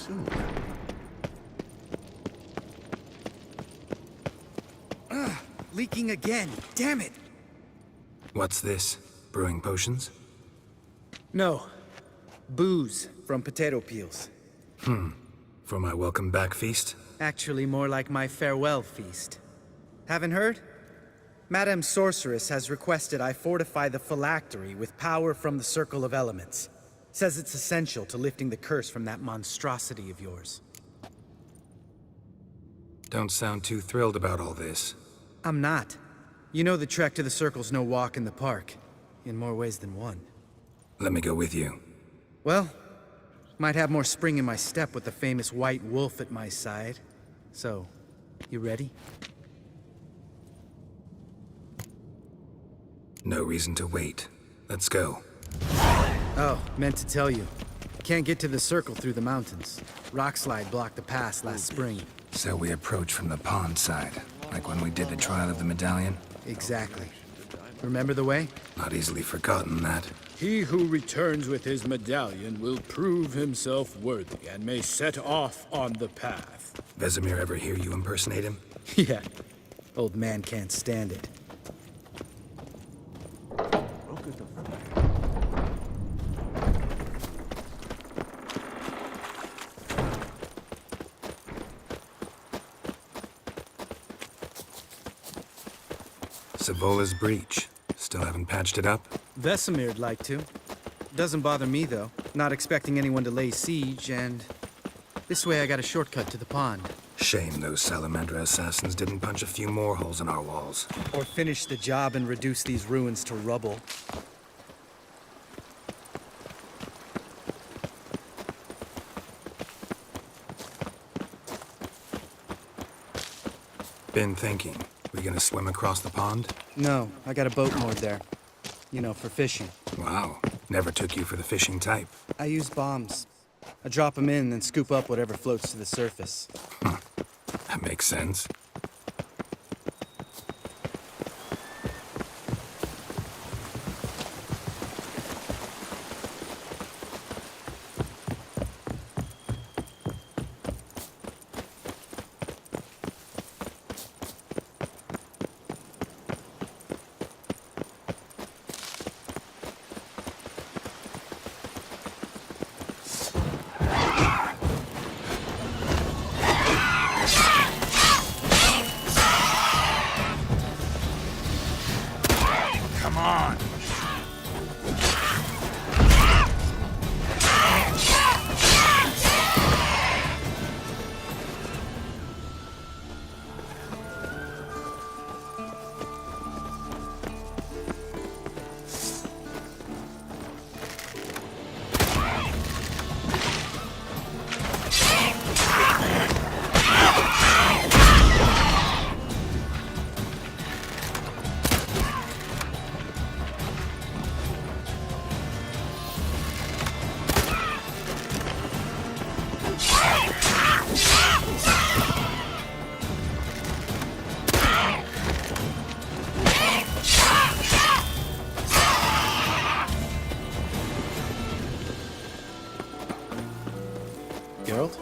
soon. Leaking again. Damn it! What's this? Brewing potions? No. Booze from potato peels. For my welcome back feast? Actually, more like my farewell feast. Haven't heard? Madame Sorceress has requested I fortify the phylactery with power from the Circle of Elements. Says it's essential to lifting the curse from that monstrosity of yours. Don't sound too thrilled about all this. I'm not. You know the trek to the Circle's no walk in the park. In more ways than one. Let me go with you. Well, might have more spring in my step with the famous White Wolf at my side. So, you ready? No reason to wait. Let's go. Oh, meant to tell you. Can't get to the Circle through the mountains. Rockslide blocked the pass last spring. So we approach from the pond side, like when we did the trial of the medallion? Exactly. Remember the way? Not easily forgotten, that. He who returns with his medallion will prove himself worthy and may set off on the path. Vesemir ever hear you impersonate him? Yeah. Old man can't stand it. Savola's breach. Still haven't patched it up? Vesemir'd like to. Doesn't bother me, though. Not expecting anyone to lay siege, and... this way I got a shortcut to the pond. Shame those Salamandra assassins didn't punch a few more holes in our walls. Or finish the job and reduce these ruins to rubble. Been thinking. We gonna swim across the pond? No, I got a boat moored there. You know, for fishing. Wow. Never took you for the fishing type. I use bombs. I drop them in, then scoop up whatever floats to the surface. That makes sense. Come on! Geralt?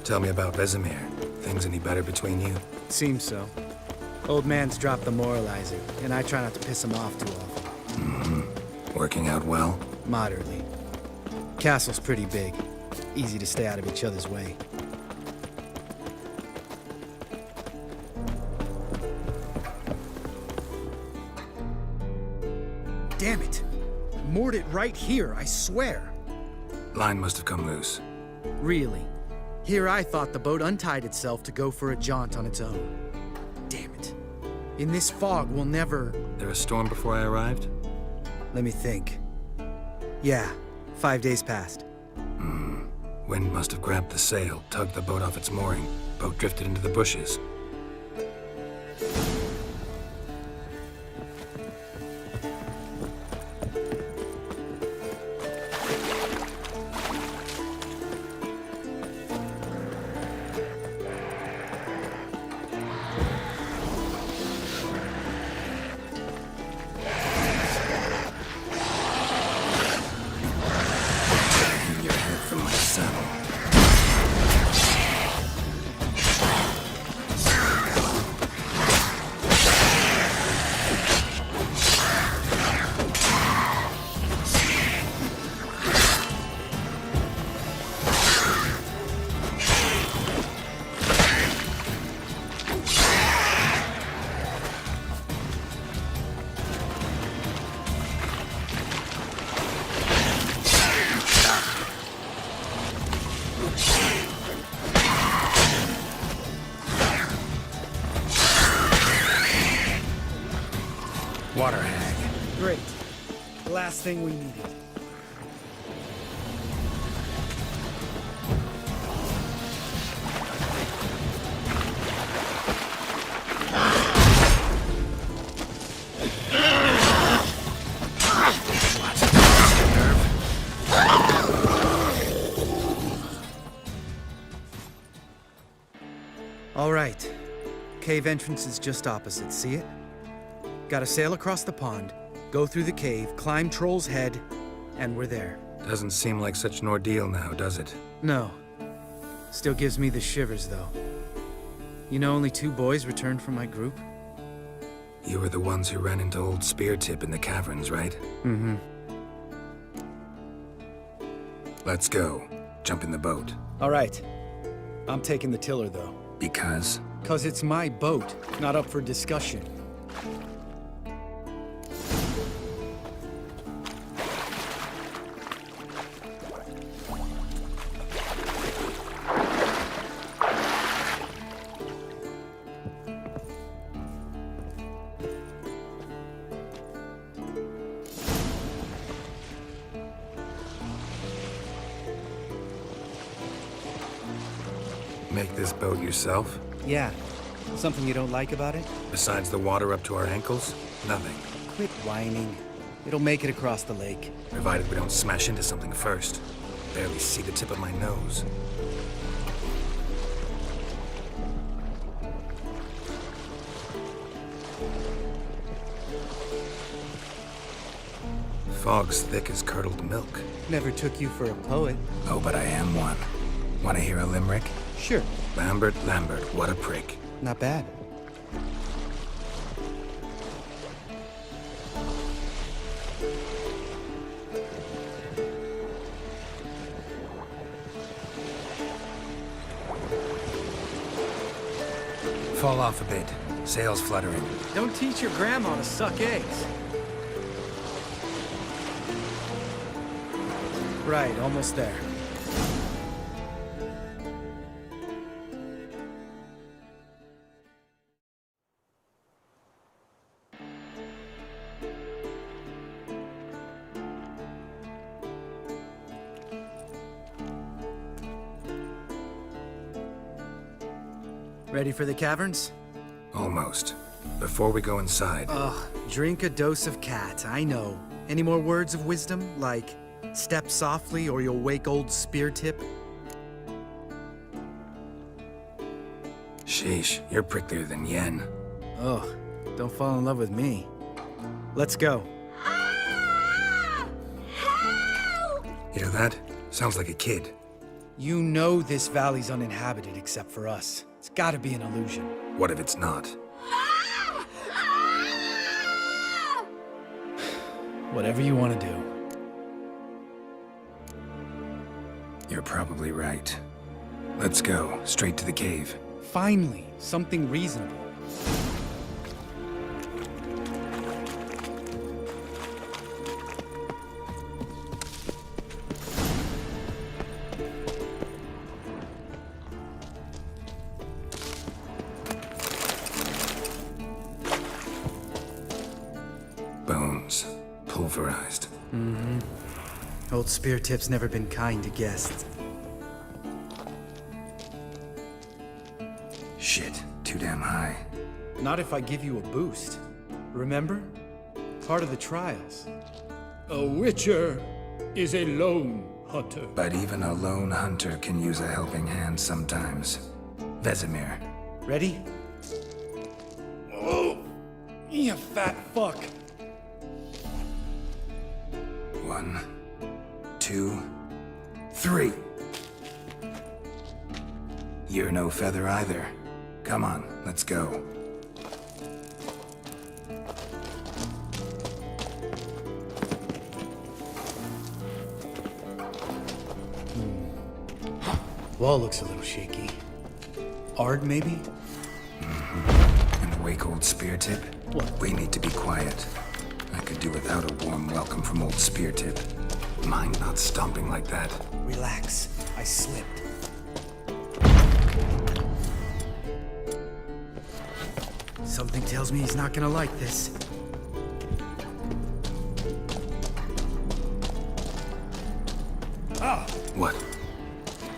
Tell me about Vesemir. Things any better between you? Seems so. Old man's dropped the moralizer, and I try not to piss him off too often. Working out well? Moderately. Castle's pretty big. Easy to stay out of each other's way. Damn it! Moored it right here, I swear! Line must have come loose. Really? Here I thought the boat untied itself to go for a jaunt on its own. Damn it. In this fog, we'll never... There a storm before I arrived? Let me think. Yeah, 5 days passed. Wind must have grabbed the sail, tugged the boat off its mooring. Boat drifted into the bushes. last thing we needed. All right. Cave entrance is just opposite, see it? Gotta sail across the pond, go through the cave, climb Troll's Head, and we're there. Doesn't seem like such an ordeal now, does it? No. Still gives me the shivers, though. You know only 2 boys returned from my group? You were the ones who ran into old Speartip in the caverns, right? Mm-hmm. Let's go. Jump in the boat. All right. I'm taking the tiller, though. Because? 'Cause it's my boat, not up for discussion. Make this boat yourself? Yeah. Something you don't like about it? Besides the water up to our ankles? Nothing. Quit whining. It'll make it across the lake. Provided we don't smash into something first. Barely see the tip of my nose. Fog's thick as curdled milk. Never took you for a poet. Oh, but I am one. Want to hear a limerick? Sure. Lambert, Lambert, what a prick. Not bad. Fall off a bit. Sails fluttering. Don't teach your grandma to suck eggs. Right, almost there. Ready for the caverns? Almost. Before we go inside, Ugh, drink a dose of cat, I know. Any more words of wisdom, like step softly or you'll wake old Speartip? sheesh, you're pricklier than Yen. Ugh, don't fall in love with me. Let's go. Hear that? Sounds like a kid. You know this valley's uninhabited except for us. It's gotta be an illusion. What if it's not? Whatever you want to do. You're probably right. Let's go, straight to the cave. Finally, something reasonable. Bones. Pulverized. Old Speartip's never been kind to guests. Shit, too damn high. Not if I give you a boost. Remember? Part of the trials. A witcher is a lone hunter. But even a lone hunter can use a helping hand sometimes. Vesemir. Ready? Oh, you fat fuck. 1, 2, 3. You're no feather either. Come on, let's go. Wall looks a little shaky. Ard, maybe? And wake old Speartip? What? We need to be quiet. I could do without a warm welcome from old Speartip. Mind not stomping like that. Relax. I slipped. Something tells me he's not gonna like this. What?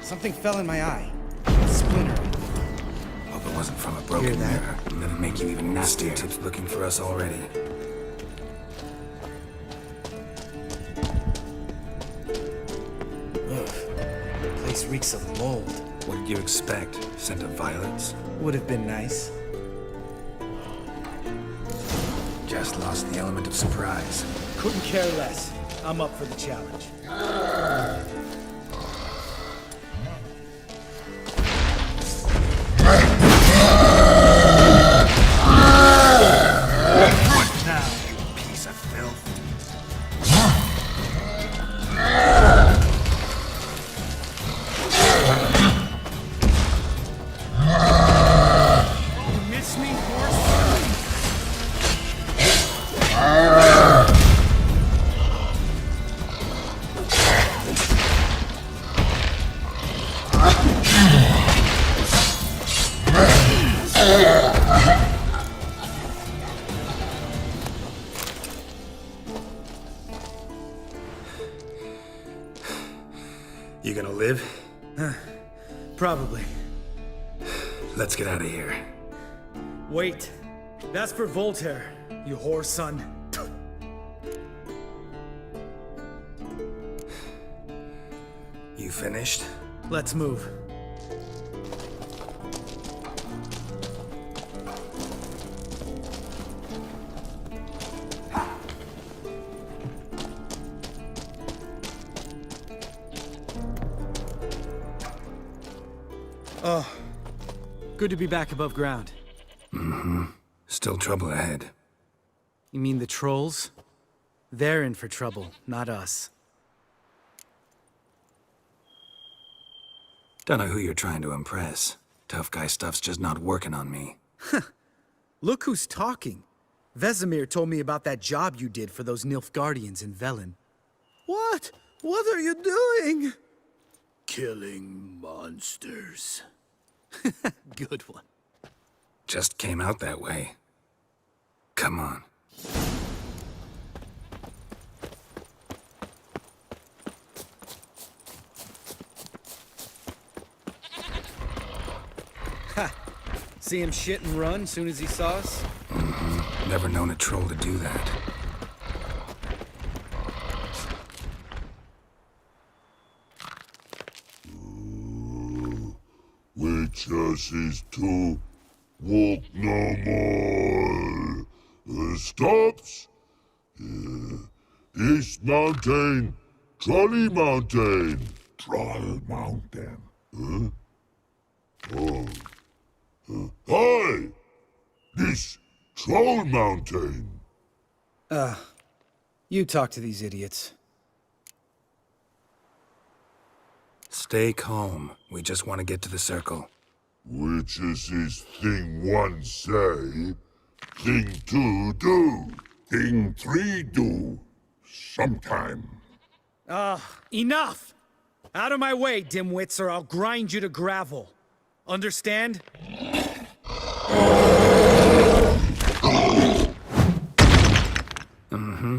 Something fell in my eye. A splinter. Hope it wasn't from a broken Hear that? mirror. That'd make you even nastier. Steer tip's looking for us already. Place reeks of mold. What did you expect? Scent of violets? Would have been nice. Just lost the element of surprise. Couldn't care less. I'm up for the challenge. What now, you piece of filth? You miss me, horse? You gonna live? Probably. Let's get out of here. Wait. That's for Voltaire, you whore son. You finished? Let's move. Oh, good to be back above ground. Still trouble ahead. You mean the trolls? They're in for trouble, not us. Don't know who you're trying to impress. Tough guy stuff's just not working on me. Look who's talking. Vesemir told me about that job you did for those Nilfgaardians in Velen. What? What are you doing? Killing monsters. Good one. Just came out that way. Come on. See him shit and run soon as he saw us? Never known a troll to do that. Witches is to walk no more. Stops. This mountain, Trolley Mountain. Troll Mountain. Hi! This Troll Mountain. You talk to these idiots. Stay calm. We just want to get to the circle. Witches is thing one say, thing two do, thing three do, sometime. Enough! Out of my way, dimwits, or I'll grind you to gravel. Understand?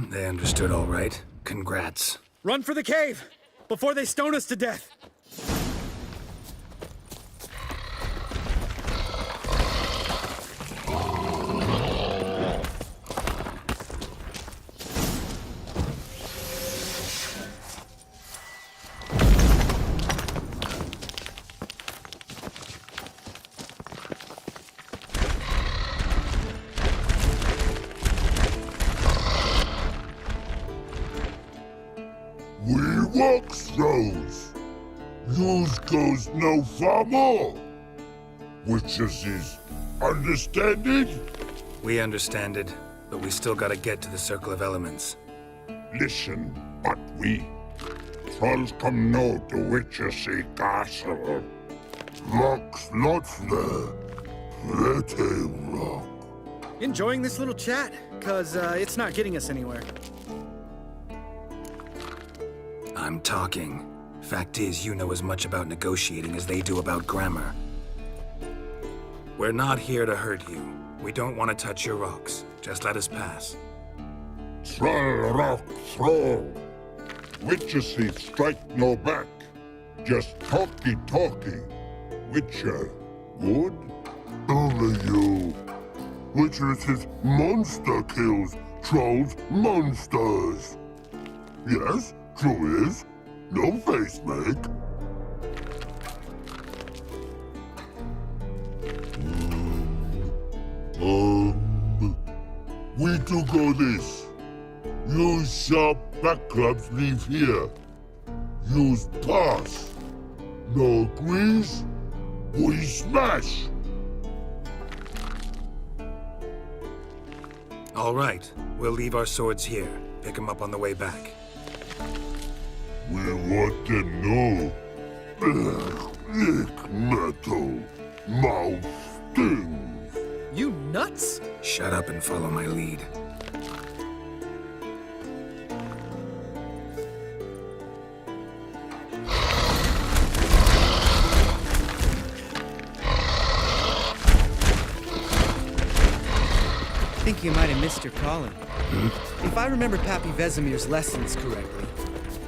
They understood all right. Congrats. Run for the cave! Before they stone us to death! We walk throws. Yous goes no far more. Witches is understanding? We understand it, but we still gotta get to the Circle of Elements. Listen, but we trolls come no to Witches castle. Locks not there. Pretty rock. Enjoying this little chat? Cause, it's not getting us anywhere. I'm talking. Fact is, you know as much about negotiating as they do about grammar. We're not here to hurt you. We don't want to touch your rocks. Just let us pass. Troll rock throw. Witcher seek strike no back. Just talky. Witcher, good? Only you. Witcher is monster kills. Trolls monsters. Yes, true is. No face make. We do go this. Use sharp back clubs leave here. Use pass. No agrees? We smash. All right, we'll leave our swords here. Pick them up on the way back. We want them know. Ick metal. Mouth stings. You nuts? Shut up and follow my lead. I think you might have missed your calling. If I remember Pappy Vesemir's lessons correctly,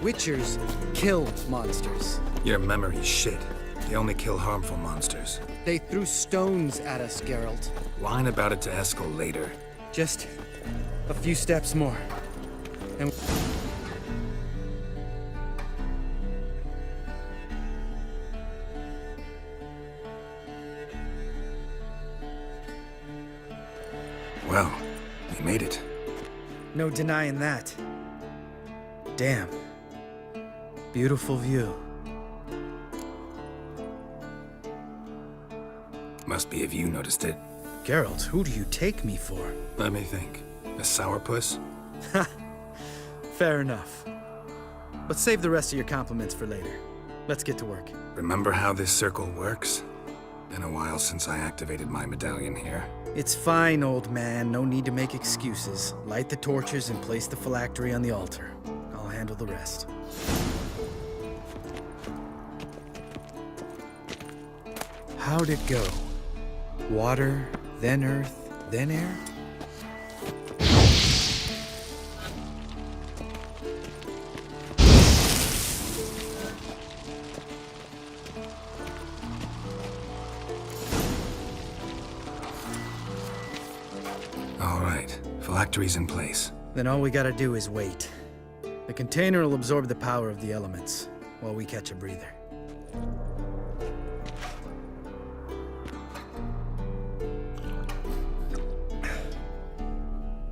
Witchers kill monsters. Your memory's shit. They only kill harmful monsters. They threw stones at us, Geralt. Whine about it to Eskel later. Just a few steps more. And Well, we made it. no denying that. Damn. Beautiful view. Must be if you noticed it. Geralt, who do you take me for? Let me think. A sourpuss? Fair enough. But save the rest of your compliments for later. Let's get to work. Remember how this circle works? Been a while since I activated my medallion here. It's fine, old man. No need to make excuses. Light the torches and place the phylactery on the altar. I'll handle the rest. How'd it go? Water, then earth, then air? All right, phylactery's in place. Then all we gotta do is wait. The container will absorb the power of the elements, while we catch a breather.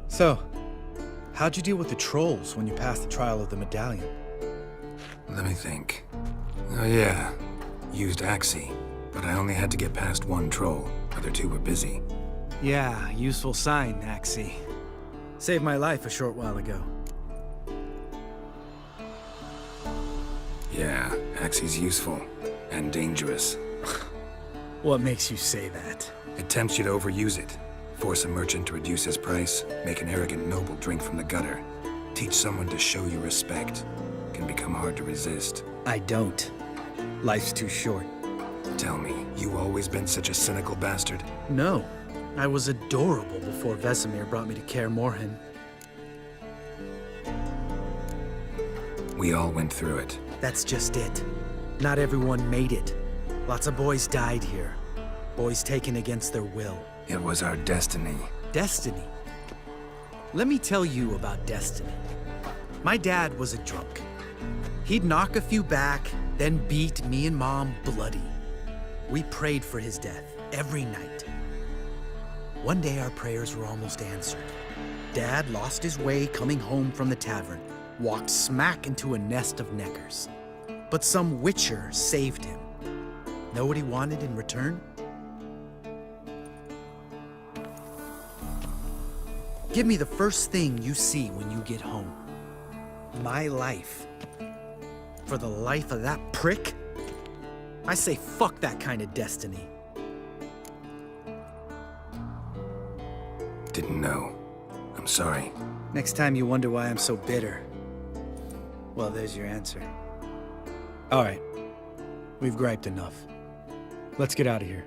So, how'd you deal with the trolls when you passed the trial of the medallion? Let me think. Oh yeah, used Axii, but I only had to get past one troll. Other two were busy. Yeah, useful sign, Axii. Saved my life a short while ago. Yeah, Axii's useful. And dangerous. What makes you say that? It tempts you to overuse it. Force a merchant to reduce his price, make an arrogant noble drink from the gutter. Teach someone to show you respect. Can become hard to resist. I don't. Life's too short. Tell me, you always been such a cynical bastard? No. I was adorable before Vesemir brought me to Kaer Morhen. We all went through it. That's just it. Not everyone made it. Lots of boys died here. Boys taken against their will. It was our destiny. Destiny. Let me tell you about destiny. My dad was a drunk. He'd knock a few back, then beat me and Mom bloody. We prayed for his death every night. One day our prayers were almost answered. Dad lost his way coming home from the tavern, walked smack into a nest of neckers. But some witcher saved him. Know what he wanted in return? Give me the first thing you see when you get home. My life. For the life of that prick? I say fuck that kind of destiny. Didn't know. I'm sorry. Next time you wonder why I'm so bitter, well, there's your answer. All right. We've griped enough. Let's get out of here.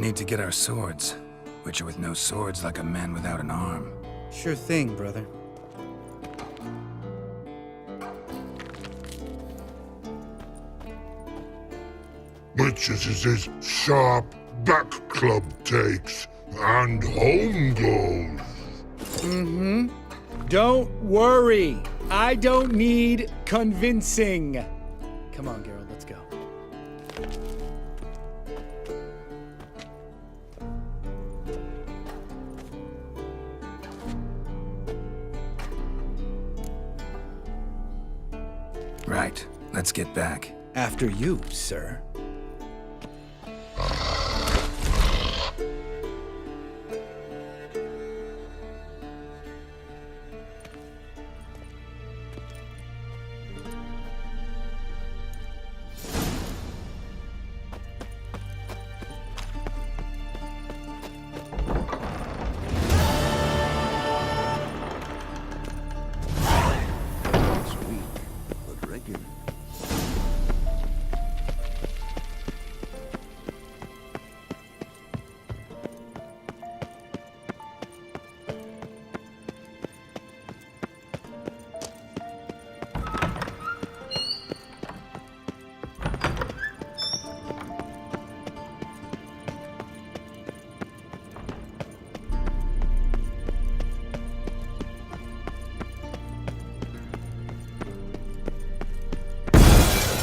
Need to get our swords. Witcher with no swords like a man without an arm. Sure thing, brother. Which is his sharp back club takes, and home goes. Don't worry. I don't need convincing. Come on, Geralt, let's go. Right. Let's get back. After you, sir.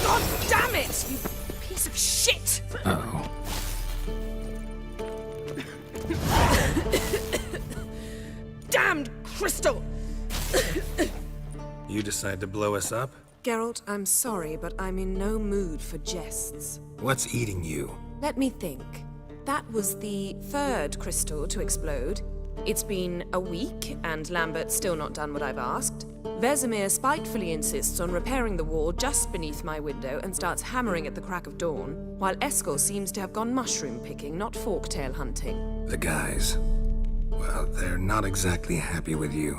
God damn it, you piece of shit! Uh-oh. Damned crystal! You decide to blow us up? Geralt, I'm sorry, but I'm in no mood for jests. What's eating you? Let me think. That was the third crystal to explode. It's been a week, and Lambert's still not done what I've asked. Vesemir spitefully insists on repairing the wall just beneath my window and starts hammering at the crack of dawn, while Eskel seems to have gone mushroom picking, not forktail hunting. The guys. Well, they're not exactly happy with you.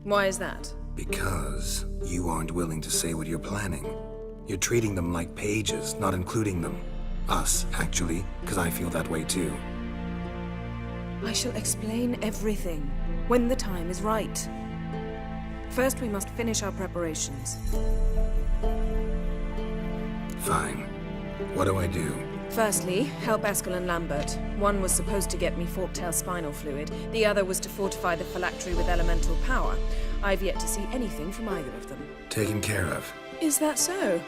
Why is that? Because you aren't willing to say what you're planning. You're treating them like pages, not including them. Us, actually, because I feel that way too. I shall explain everything when the time is right. First, we must finish our preparations. Fine. What do I do? Firstly, help Eskel and Lambert. One was supposed to get me forktail spinal fluid, the other was to fortify the phylactery with elemental power. I've yet to see anything from either of them. Taken care of. Is that so?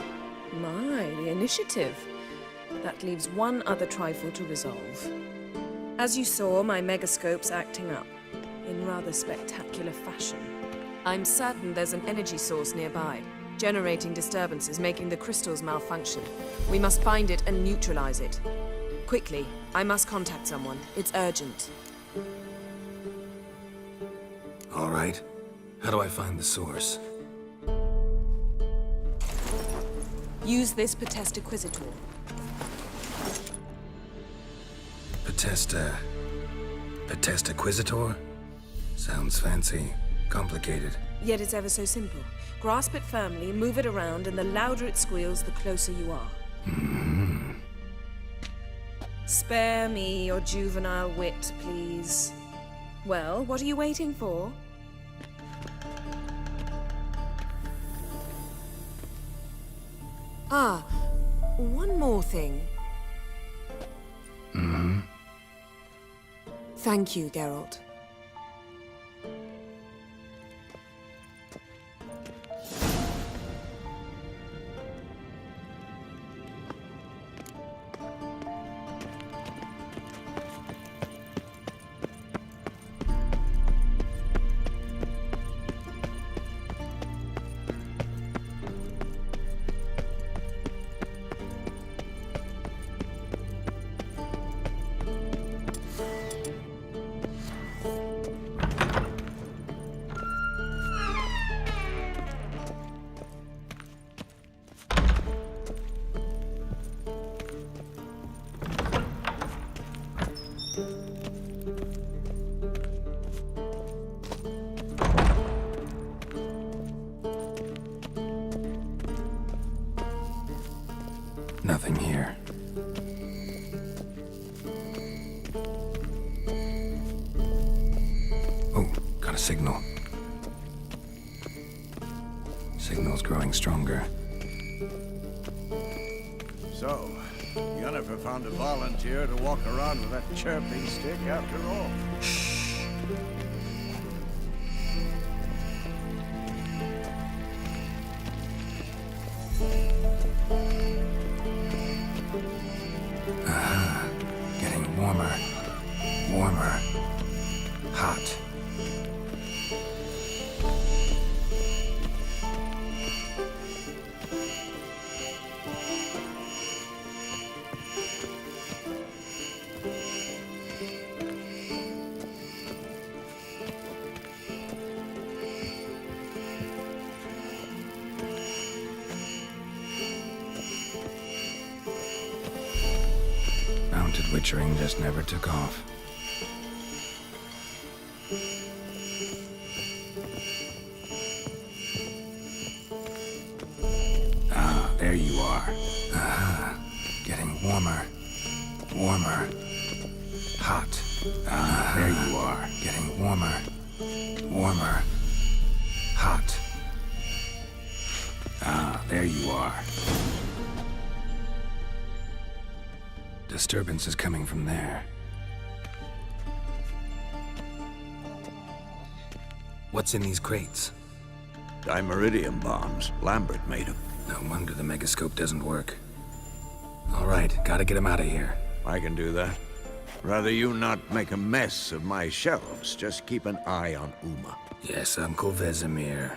My, the initiative. That leaves one other trifle to resolve. As you saw, my megascope's acting up, in rather spectacular fashion. I'm certain there's an energy source nearby, generating disturbances, making the crystals malfunction. We must find it and neutralize it. Quickly, I must contact someone. It's urgent. All right. How do I find the source? Use this Potestaquizitor. Potestaquizitor? Sounds fancy. Complicated. Yet it's ever so simple. Grasp it firmly, move it around, and the louder it squeals, the closer you are. Spare me your juvenile wit, please. Well, what are you waiting for? Ah, one more thing. Thank you, Geralt. Got a signal. Signal's growing stronger. So, Yennefer found a volunteer to walk around with that chirping stick after all. Getting warmer. Warmer. Hot. Mounted witchering just never took off. Ah, there you are. Getting warmer. Warmer. Hot. Ah, there you are. Getting warmer. Warmer. Hot. Ah, there you are. Disturbance is coming from there. What's in these crates? Dimeridium bombs. Lambert made them. No wonder the megascope doesn't work. All right, gotta get him out of here. I can do that. Rather you not make a mess of my shelves. Just keep an eye on Uma. Yes, Uncle Vesemir.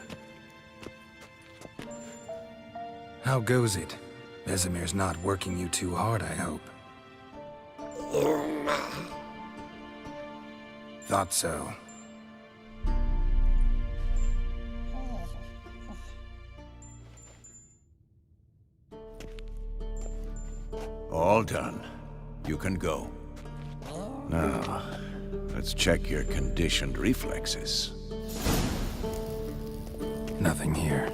How goes it? Vesemir's not working you too hard, I hope. Thought so. All done. You can go. Now, let's check your conditioned reflexes. Nothing here.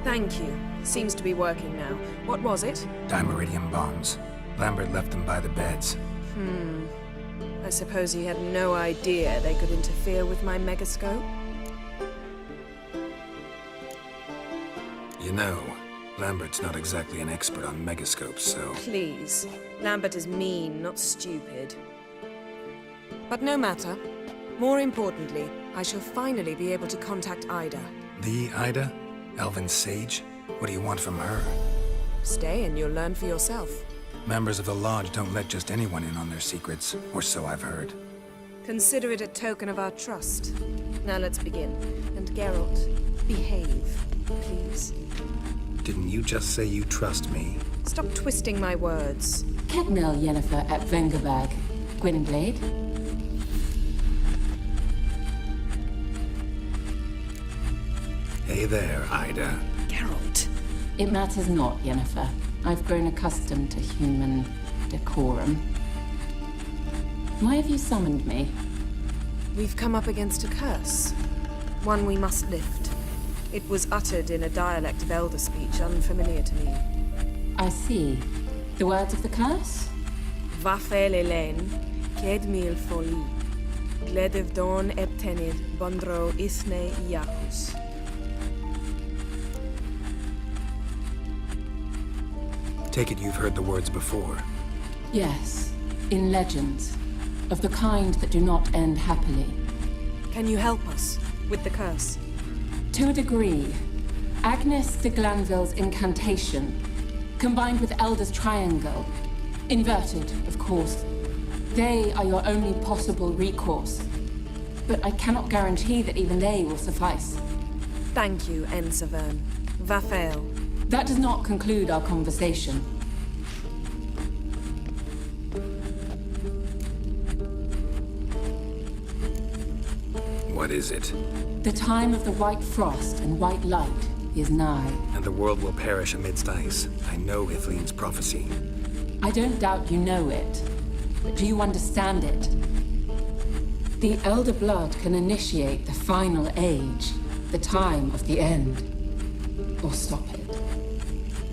Thank you. Seems to be working now. What was it? Dimeridium bombs. Lambert left them by the beds. I suppose he had no idea they could interfere with my megascope? You know, Lambert's not exactly an expert on megascopes, so... Please. Lambert is mean, not stupid. But no matter. More importantly, I shall finally be able to contact Ida. The Ida? Elven sage? What do you want from her? Stay and you'll learn for yourself. Members of the Lodge don't let just anyone in on their secrets, or so I've heard. Consider it a token of our trust. Now let's begin. And Geralt, behave, please. Didn't you just say you trust me? Stop twisting my words. Kednel Yennefer at Vengerberg. Gwynblade. Hey there, Ida. Geralt. It matters not, Yennefer. I've grown accustomed to human decorum. Why have you summoned me? We've come up against a curse. One we must lift. It was uttered in a dialect of Elder speech unfamiliar to me. I see. The words of the curse? Vafel Elaine, Ked mil foli. Gledev don ebtenid bondro isne iacus. Take it you've heard the words before. Yes. In legends. Of the kind that do not end happily. Can you help us with the curse? To a degree. Agnes de Glanville's incantation, combined with Elder's triangle, inverted, of course. They are your only possible recourse. But I cannot guarantee that even they will suffice. Thank you, Ensavern. Vafel. That does not conclude our conversation. What is it? The time of the white frost and white light is nigh. And the world will perish amidst ice. I know Ithleen's prophecy. I don't doubt you know it, but do you understand it? The Elder Blood can initiate the final age, the time of the end, or stop it.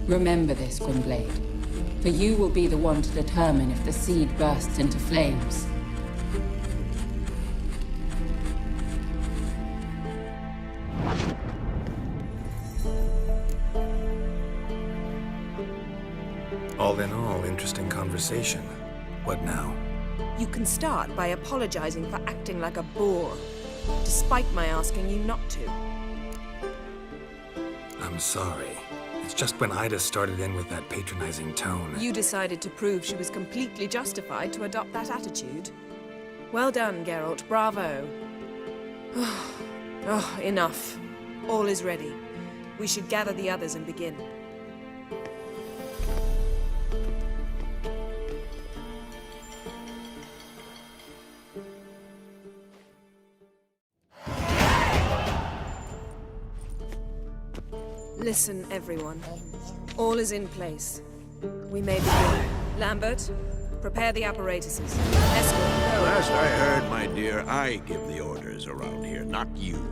Remember this, Gwynblade, for you will be the one to determine if the seed bursts into flames. All in all, interesting conversation. What now? You can start by apologizing for acting like a boor, despite my asking you not to. I'm sorry. It's just when Ida started in with that patronizing tone. You decided to prove she was completely justified to adopt that attitude. Well done, Geralt. Bravo. Oh, enough. All is ready. We should gather the others and begin. Listen, everyone. All is in place. We may begin. Lambert, prepare the apparatuses. Escort, go. Last I heard, my dear, I give the orders around here, not you.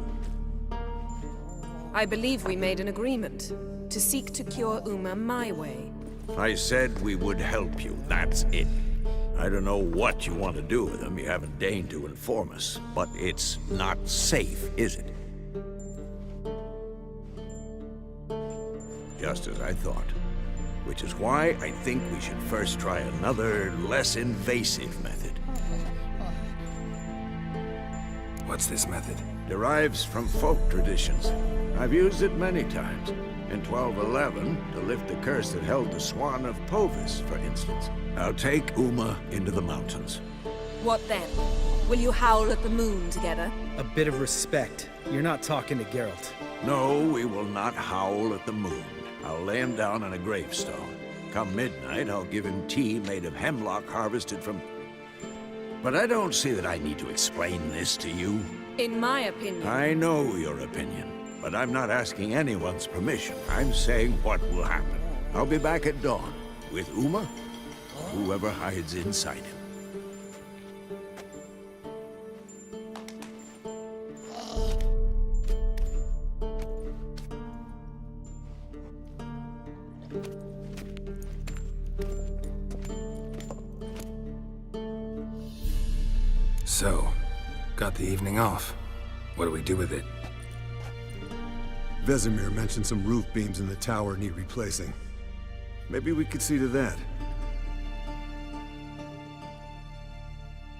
I believe we made an agreement to seek to cure Uma my way. I said we would help you, that's it. I don't know what you want to do with them, you haven't deigned to inform us, but it's not safe, is it? Just as I thought. Which is why I think we should first try another, less invasive method. What's this method? Derives from folk traditions. I've used it many times. In 1211, to lift the curse that held the Swan of Povis, for instance. Now take Uma into the mountains. What then? Will you howl at the moon together? A bit of respect. You're not talking to Geralt. No, we will not howl at the moon. I'll lay him down on a gravestone. Come midnight, I'll give him tea made of hemlock harvested from... But I don't see that I need to explain this to you. In my opinion... I know your opinion, but I'm not asking anyone's permission. I'm saying what will happen. I'll be back at dawn, with Uma, whoever hides inside him. So, got the evening off. What do we do with it? Vesemir mentioned some roof beams in the tower need replacing. Maybe we could see to that.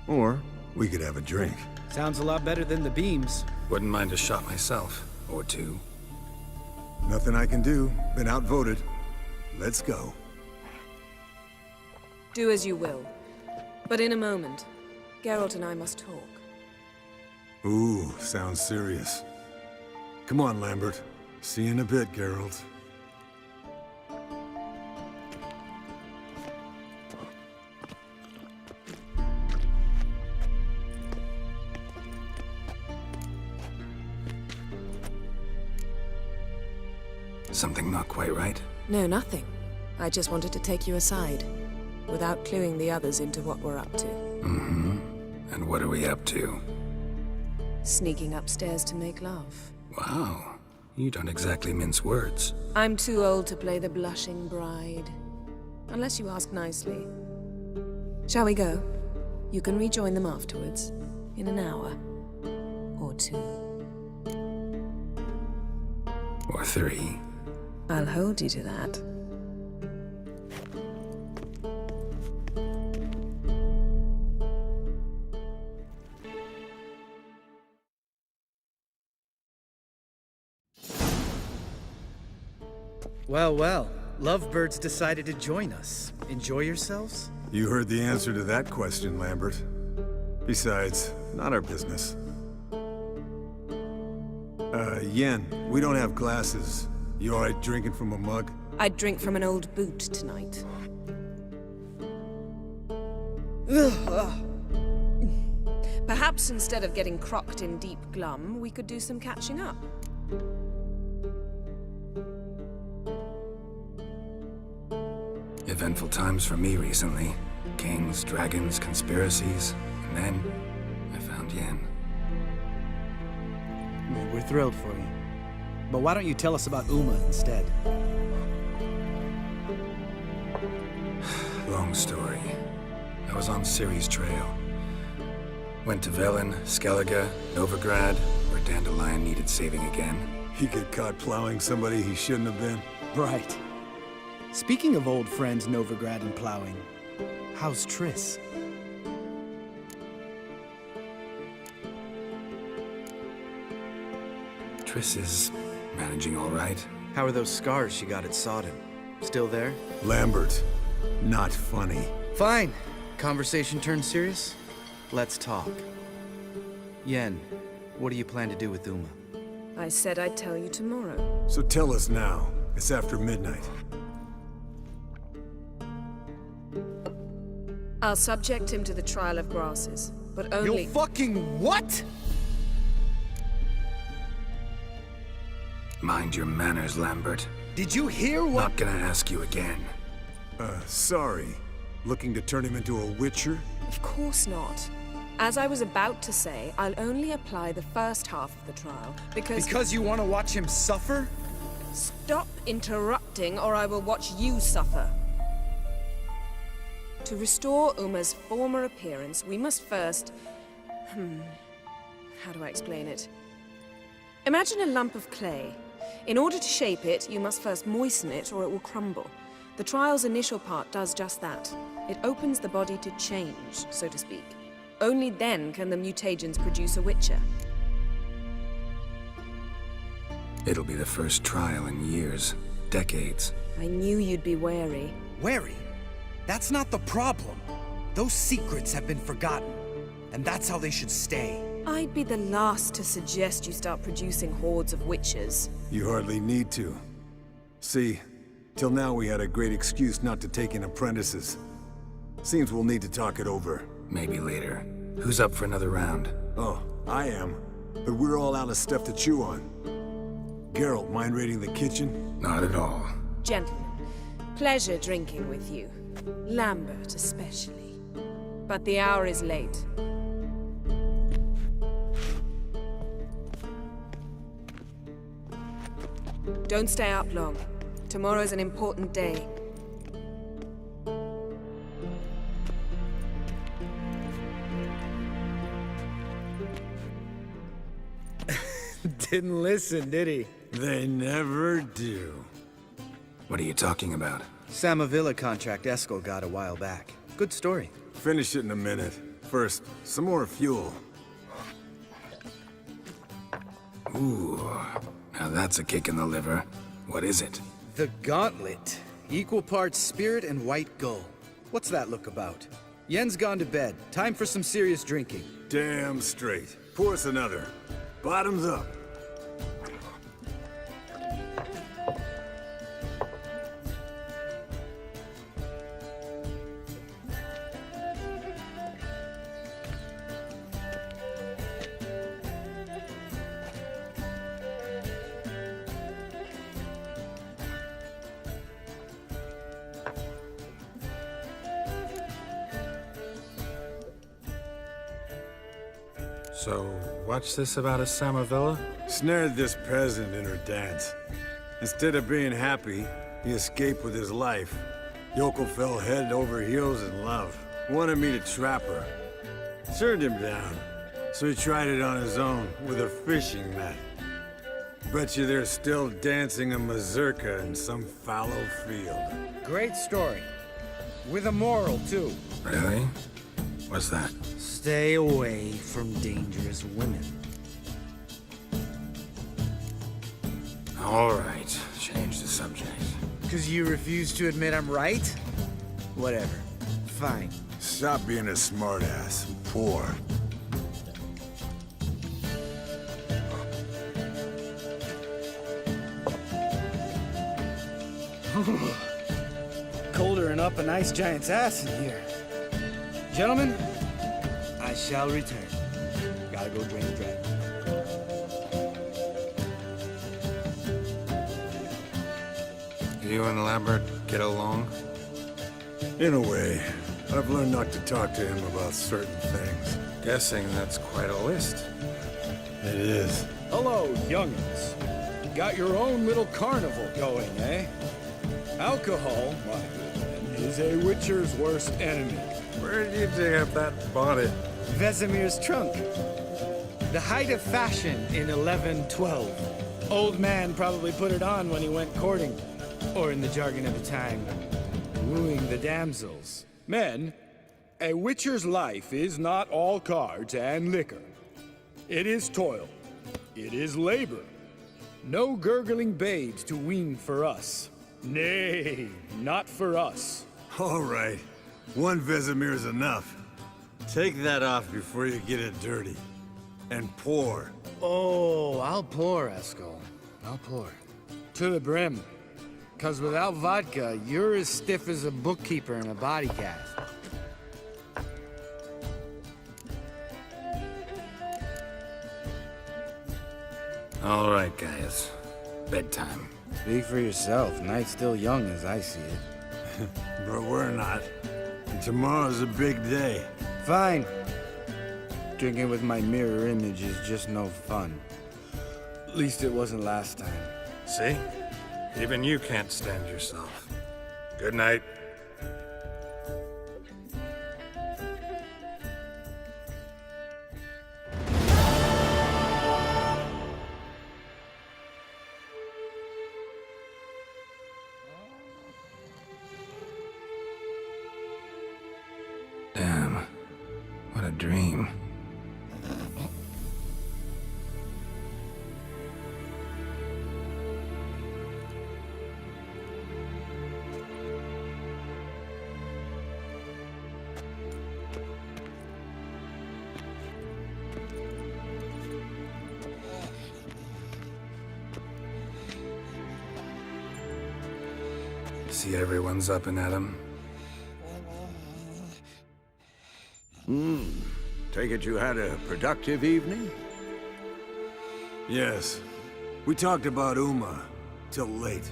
Or we could have a drink. Sounds a lot better than the beams. Wouldn't mind a shot myself. Or two. Nothing I can do. Been outvoted. Let's go. Do as you will. But in a moment, Geralt and I must talk. Ooh, sounds serious. Come on, Lambert. See you in a bit, Geralt. Something not quite right? No, nothing. I just wanted to take you aside, without cluing the others into what we're up to. Mm-hmm. And what are we up to? Sneaking upstairs to make love. Wow. You don't exactly mince words. I'm too old to play the blushing bride. Unless you ask nicely. Shall we go? You can rejoin them afterwards. In an hour. Or 2. Or 3. I'll hold you to that. Well, well. Lovebirds decided to join us. Enjoy yourselves? You heard the answer to that question, Lambert. Besides, not our business. Yen, we don't have glasses. You alright drinking from a mug? I'd drink from an old boot tonight. Perhaps instead of getting crocked in deep glum, we could do some catching up. Eventful times for me recently. Kings, dragons, conspiracies, and then I found Yen. Well, we're thrilled for you. But why don't you tell us about Uma instead? Long story. I was on Ciri's trail. Went to Velen, Skellige, Novigrad, where Dandelion needed saving again. He get caught plowing somebody he shouldn't have been. Right. Speaking of old friends Novigrad and plowing, how's Triss? Triss is managing all right. How are those scars she got at Sodden? Still there? Lambert, not funny. Fine. Conversation turned serious? Let's talk. Yen, what do you plan to do with Uma? I said I'd tell you tomorrow. So tell us now. It's after midnight. I'll subject him to the trial of grasses, but only... You fucking what? Mind your manners, Lambert. Did you hear what? Not gonna ask you again. Sorry. Looking to turn him into a witcher? Of course not. As I was about to say, I'll only apply the first half of the trial, because... Because you want to watch him suffer? Stop interrupting, or I will watch you suffer. To restore Uma's former appearance, we must first... How do I explain it? Imagine a lump of clay. In order to shape it, you must first moisten it, or it will crumble. The trial's initial part does just that. It opens the body to change, so to speak. Only then can the mutagens produce a witcher. It'll be the first trial in years. Decades. I knew you'd be wary. Wary? That's not the problem. Those secrets have been forgotten, and that's how they should stay. I'd be the last to suggest you start producing hordes of witches. You hardly need to. See, till now we had a great excuse not to take in apprentices. Seems we'll need to talk it over. Maybe later. Who's up for another round? Oh, I am. But we're all out of stuff to chew on. Geralt, mind raiding the kitchen? Not at all. Gentlemen, pleasure drinking with you. Lambert especially. But the hour is late. Don't stay up long. Tomorrow's an important day. Didn't listen, did he? They never do. What are you talking about? Samavilla contract Eskel got a while back. Good story. Finish it in a minute. First, some more fuel. Ooh, now that's a kick in the liver. What is it? The Gauntlet. Equal parts spirit and white gull. What's that look about? Yen's gone to bed. Time for some serious drinking. Damn straight. Pour us another. Bottoms up. So, what's this about a Samavilla? Snared this peasant in her dance. Instead of being happy, he escaped with his life. Yokel fell head over heels in love. Wanted me to trap her. Turned him down. So he tried it on his own with a fishing net. Bet you they're still dancing a mazurka in some fallow field. Great story. With a moral, too. Really? What's that? Stay away from dangerous women. All right, change the subject. Because you refuse to admit I'm right? Whatever. Fine. Stop being a smartass. Poor. Colder and up a nice giant's ass in here. Gentlemen, I shall return. I go drain the dragon. You and Lambert get along? In a way. I've learned not to talk to him about certain things. Guessing that's quite a list. It is. Hello, youngins. Got your own little carnival going, eh? Alcohol, my good man, is a witcher's worst enemy. Where did you dig up that bonnet? Vesemir's trunk. The height of fashion in 1112. Old man probably put it on when he went courting. Or in the jargon of the time, wooing the damsels. Men, a witcher's life is not all cards and liquor. It is toil. It is labor. No gurgling babes to wean for us. Nay, not for us. All right. One Vesemir is enough. Take that off before you get it dirty. And pour. Oh, I'll pour, Eskel. I'll pour. To the brim. 'Cause without vodka, you're as stiff as a bookkeeper in a body cast. All right, guys. Bedtime. Speak for yourself. Night's still young as I see it. But we're not. And tomorrow's a big day. Fine. Drinking with my mirror image is just no fun. At least it wasn't last time. See? Even you can't stand yourself. Good night. Damn. What a dream. See everyone's up and at 'em. Take it you had a productive evening? Yes. We talked about Uma till late.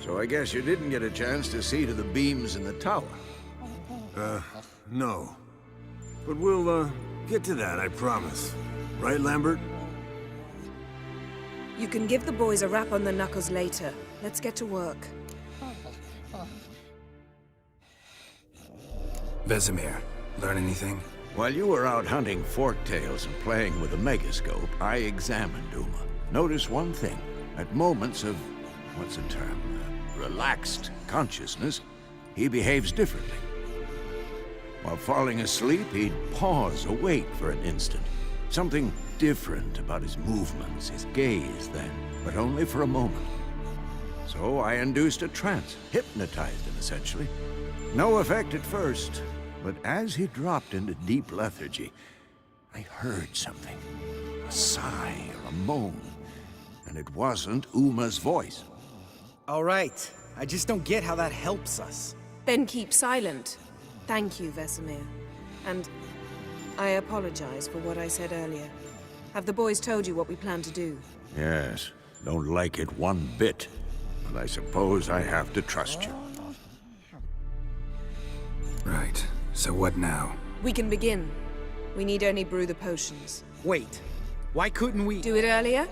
So I guess you didn't get a chance to see to the beams in the tower. No. But we'll, get to that, I promise. Right, Lambert? You can give the boys a rap on the knuckles later. Let's get to work. Vesemir, learn anything? While you were out hunting forktails and playing with a megascope, I examined Uma. Notice one thing. At moments of, what's the term, relaxed consciousness, he behaves differently. While falling asleep, he'd pause, awake for an instant. Something different about his movements, his gaze then, but only for a moment. So I induced a trance, hypnotized him essentially. No effect at first, but as he dropped into deep lethargy, I heard something. A sigh or a moan. And it wasn't Uma's voice. All right. I just don't get how that helps us. Then keep silent. Thank you, Vesemir. And I apologize for what I said earlier. Have the boys told you what we plan to do? Yes, don't like it one bit. But I suppose I have to trust you. Right. So what now? We can begin. We need only brew the potions. Wait. Why couldn't we... Do it earlier?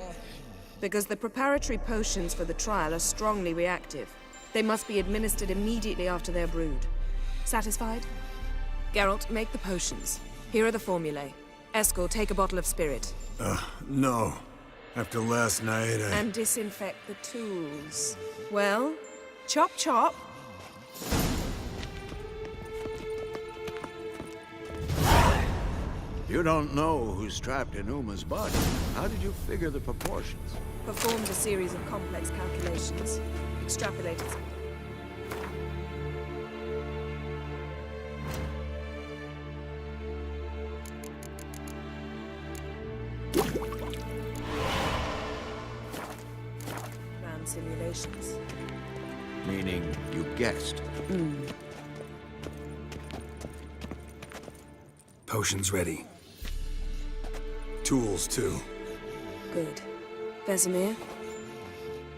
Because the preparatory potions for the trial are strongly reactive. They must be administered immediately after they're brewed. Satisfied? Geralt, make the potions. Here are the formulae. Eskel, take a bottle of spirit. No. After last night, And disinfect the tools. Well, chop chop. You don't know who's trapped in Uma's body. How did you figure the proportions? Performed a series of complex calculations. Extrapolated. Ran simulations. Meaning you guessed. Potions ready. tools, too. Good. Vesemir?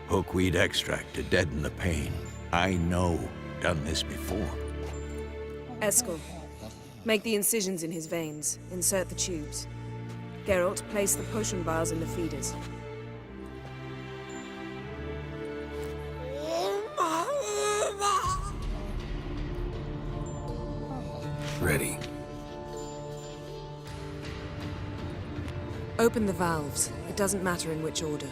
Hookweed extract to deaden the pain. I know. Done this before. Eskel. Make the incisions in his veins. Insert the tubes. Geralt, place the potion vials in the feeders. Ready. Open the valves. It doesn't matter in which order.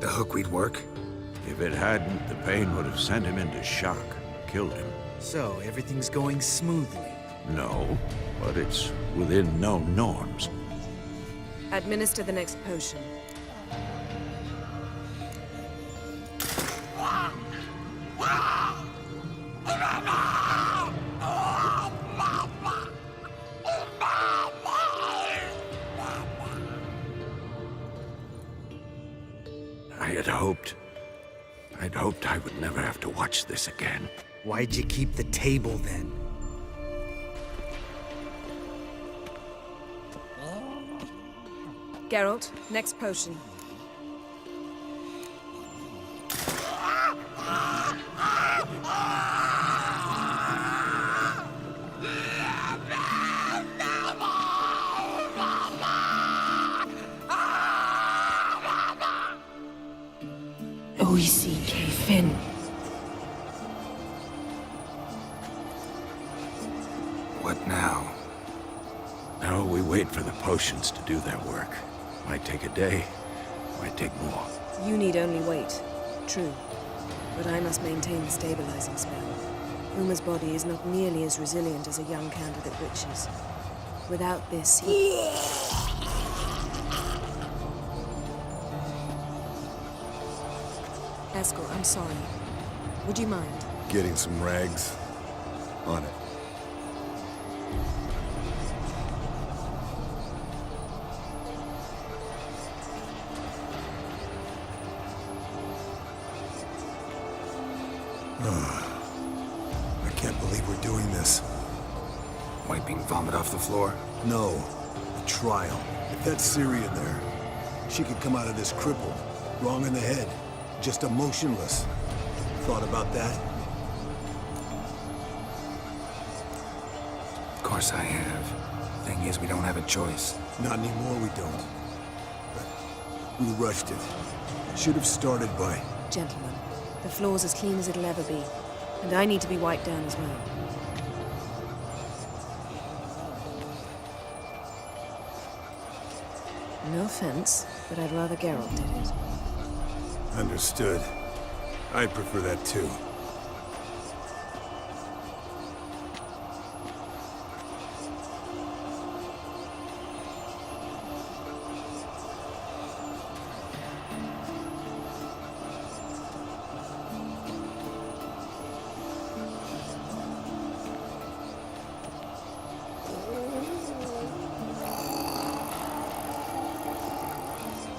The hookweed work? If it hadn't, the pain would have sent him into shock. Killed him. So, everything's going smoothly. No, but it's within known norms. Administer the next potion. I'd hoped I would never have to watch this again. Why'd you keep the table then? Geralt, next potion. Oisi Finn. What now? Now we wait for the potions to do their work. Might take a day, might take more. You need only wait. True. But I must maintain the stabilizing spell. Uma's body is not nearly as resilient as a young candidate witch's. Without this, he... Eskel, I'm sorry. Would you mind? Getting some rags. On it. I can't believe we're doing this. Wiping vomit off the floor? No. The trial. If that's Ciri in there, she could come out of this crippled, wrong in the head, just emotionless. Thought about that? Of course I have. Thing is, we don't have a choice. Not anymore, we don't. But we rushed it. Should have started by... Gentlemen, the floor's as clean as it'll ever be. And I need to be wiped down as well. No offense, but I'd rather Geralt did it. Understood. I'd prefer that too.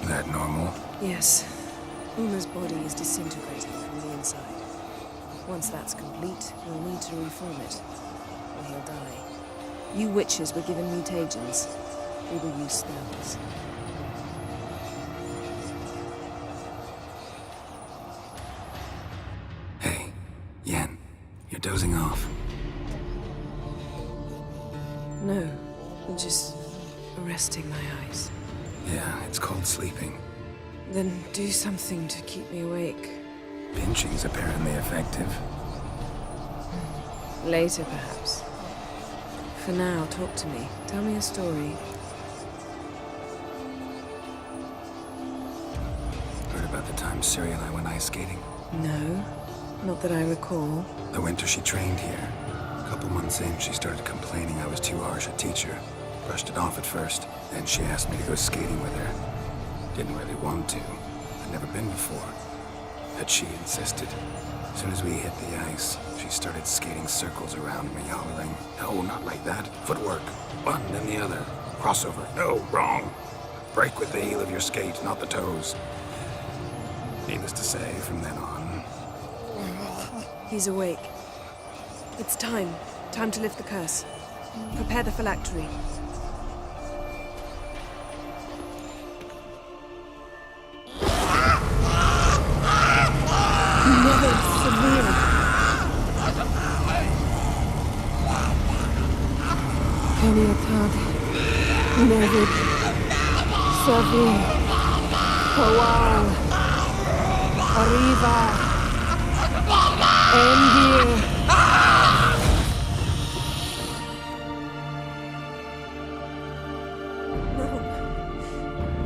That normal? Yes. Uma's body is disintegrating from the inside. Once that's complete, we'll need to reform it, or he'll die. You witches were given mutagens. We will use spells. Hey, Yen, you're dozing off. No, I'm just resting my eyes. Yeah, it's called sleeping. Then do something to keep me awake. Pinching's apparently effective. Later, perhaps. For now, talk to me. Tell me a story. Heard about the time Ciri and I went ice skating? No, not that I recall. The winter she trained here. A couple months in, she started complaining I was too harsh a teacher. Brushed it off at first. Then she asked me to go skating with her. Didn't really want to. I'd never been before. But she insisted. As soon as we hit the ice, she started skating circles around me, hollering, "No, not like that. Footwork. One, then the other. Crossover. No, wrong. Break with the heel of your skate, not the toes." Needless to say, from then on... He's awake. It's time. Time to lift the curse. Prepare the phylactery. Never severe. Peniatad. Nevid. Severe. Kowal. Arriva. Endir.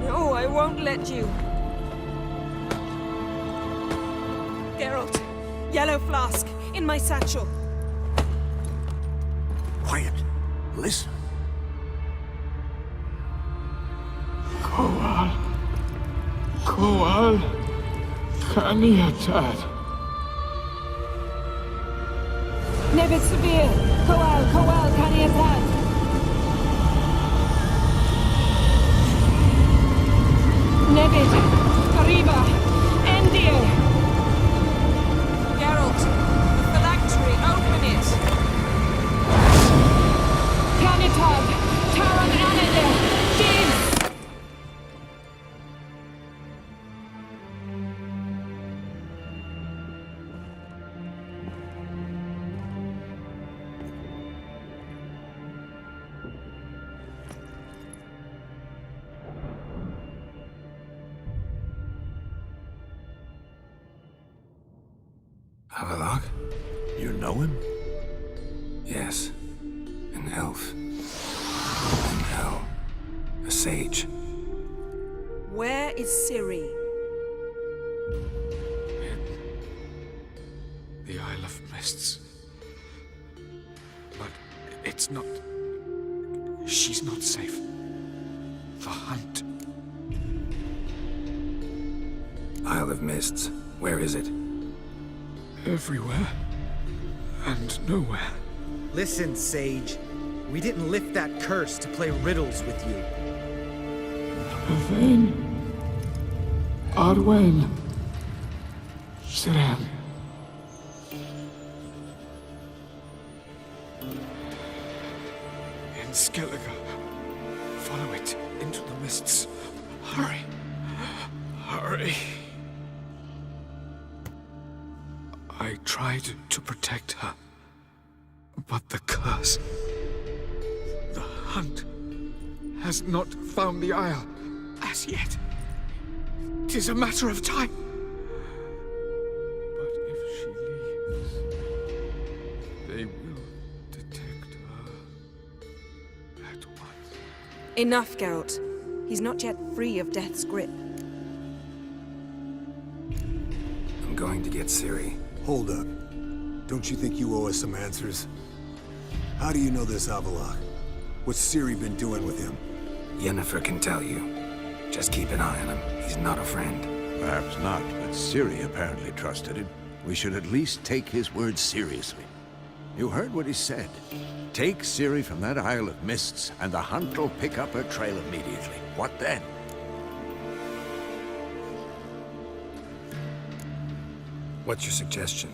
No, I won't let you. Geralt, yellow flask, in my satchel. Quiet. Listen. Kowal. Kaniatad. Nevid Severe. Kowal, Kaniatad. Nevid. Arriba. Endir. Geralt, the phylactery, open it. Kanitad. Taran Anadil. Diz. Havelock? You know him? Yes. An elf. In hell. A sage. Where is Ciri? The Isle of Mists. But it's not... She's not safe. The hunt. Isle of Mists. Where is it? Everywhere. And nowhere. Listen, Sage. We didn't lift that curse to play riddles with you. Yvain. Arwen. Siren. In Skellige. Follow it into the mists. Hurry. Hurry. I tried to protect her. But the curse... The hunt has not found the Isle as yet. 'Tis a matter of time. But if she leaves, they will detect her at once. Enough, Geralt. He's not yet free of death's grip. I'm going to get Ciri. Hold up. Don't you think you owe us some answers? How do you know this Havelock? What's Ciri been doing with him? Yennefer can tell you. Just keep an eye on him. He's not a friend. Perhaps not, but Ciri apparently trusted him. We should at least take his words seriously. You heard what he said. Take Ciri from that Isle of Mists, and the hunt will pick up her trail immediately. What then? What's your suggestion?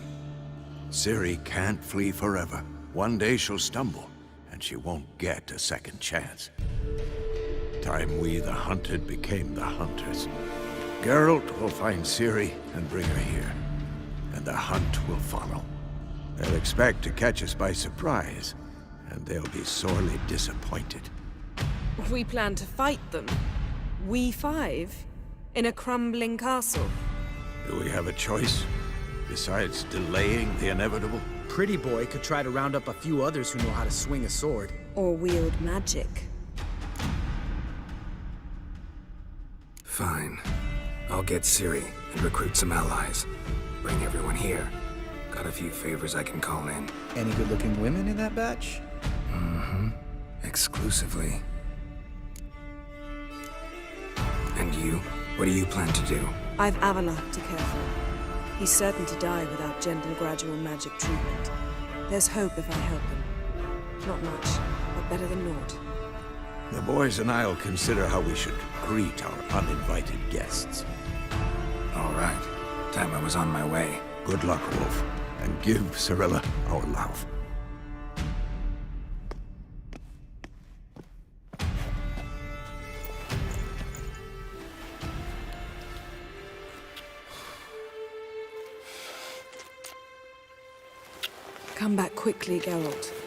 Ciri can't flee forever. One day she'll stumble, and she won't get a second chance. Time we, the hunted, became the hunters. Geralt will find Ciri and bring her here, and the hunt will follow. They'll expect to catch us by surprise, and they'll be sorely disappointed. We plan to fight them. We five? In a crumbling castle? Do we have a choice, besides delaying the inevitable? Pretty Boy could try to round up a few others who know how to swing a sword. Or wield magic? Fine. I'll get Ciri and recruit some allies. Bring everyone here. Got a few favors I can call in. Any good-looking women in that batch? Mm-hmm. Exclusively. And you? What do you plan to do? I've Avalok to care for. He's certain to die without gentle, gradual magic treatment. There's hope if I help him. Not much, but better than naught. The boys and I'll consider how we should greet our uninvited guests. All right. Time I was on my way. Good luck, Wolf, and give Cirilla our love. Come back quickly, Geralt.